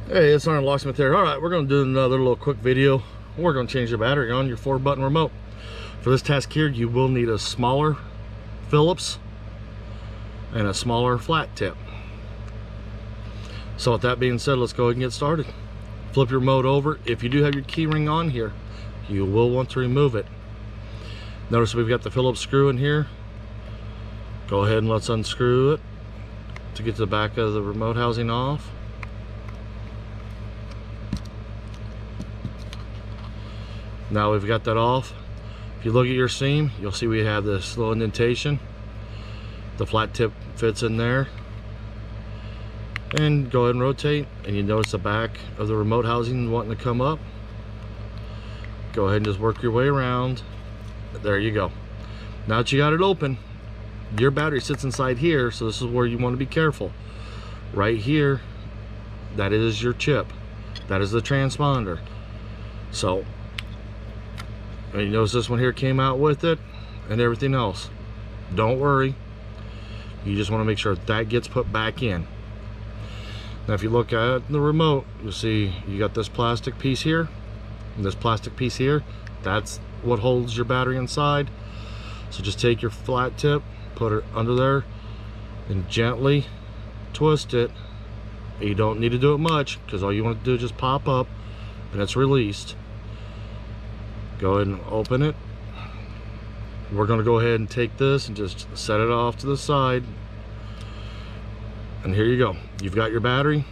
Hey, it's Locksmith here. Alright, we're going to do another little quick video. We're going to change the battery on your 4-button remote. For this task here, you will need a smaller Phillips and a smaller flat tip. So with that being said, let's go ahead and get started. Flip your remote over. If you do have your key ring on here, you will want to remove it. Notice we've got the Phillips screw in here. Go ahead and let's unscrew it to get the back of the remote housing off. Now we've got that off. If you look at your seam, you'll see we have this little indentation. The flat tip fits in there. And go ahead and rotate, and you notice the back of the remote housing wanting to come up. Go ahead and just work your way around. There you go. Now that you got it open, your battery sits inside here, so this is where you want to be careful. Right here, that is your chip. That is the transponder. So, and you notice this one here came out with it and everything else. Don't worry. You just want to make sure that gets put back in. Now if you look at the remote, you'll see you got this plastic piece here and this plastic piece here. That's what holds your battery inside. So just take your flat tip, put it under there, and gently twist it. You don't need to do it much, because all you want to do is just pop up and it's released. Go ahead and open it. We're going to go ahead and take this and just set it off to the side. And here you go. You've got your battery.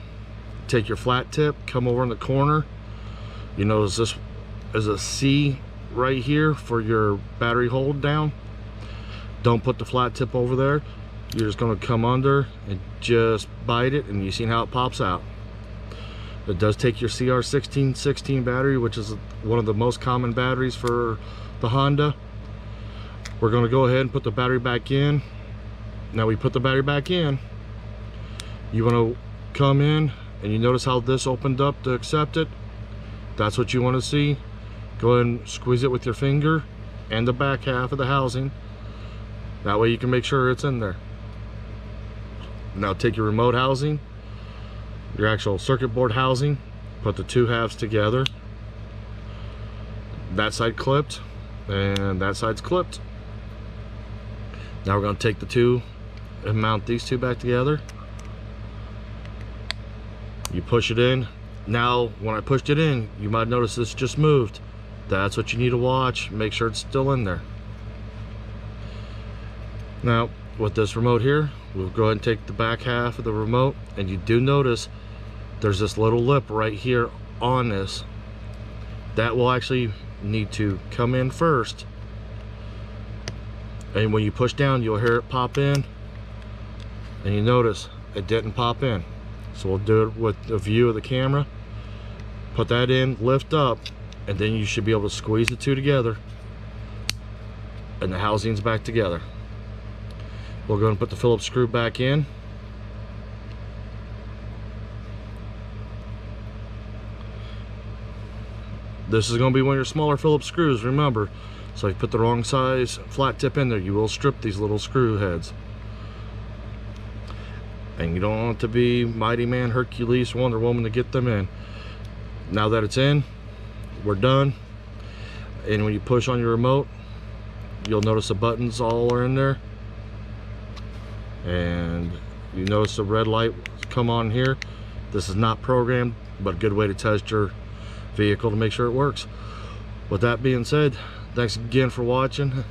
Take your flat tip, come over in the corner. You notice this is a C right here for your battery hold down. Don't put the flat tip over there. You're just going to come under and just bite it, and you see how it pops out. It does take your CR1616 battery, which is one of the most common batteries for the Honda. We're going to go ahead and put the battery back in. Now we put the battery back in. You want to come in, and you notice how this opened up to accept it. That's what you want to see. Go ahead and squeeze it with your finger and the back half of the housing. That way you can make sure it's in there. Now take your remote housing, your actual circuit board housing, put the two halves together. That side clipped and that side's clipped. Now we're going to take the two and mount these two back together. You push it in. Now when I pushed it in, you might notice this just moved. That's what you need to watch. Make sure it's still in there. Now with this remote here, we'll go ahead and take the back half of the remote, and you do notice there's this little lip right here on this. That will actually need to come in first, and when you push down, you'll hear it pop in, and you notice it didn't pop in. So we'll do it with a view of the camera. Put that in, lift up, and then you should be able to squeeze the two together, and the housing's back together. We'll go and put the Phillips screw back in. This is going to be one of your smaller Phillips screws, remember. So if you put the wrong size flat tip in there, you will strip these little screw heads. And you don't want it to be Mighty Man, Hercules, Wonder Woman to get them in. Now that it's in, we're done. And when you push on your remote, you'll notice the buttons all are in there. And you notice the red light come on here. This is not programmed, but a good way to test your vehicle to make sure it works. With that being said, thanks again for watching.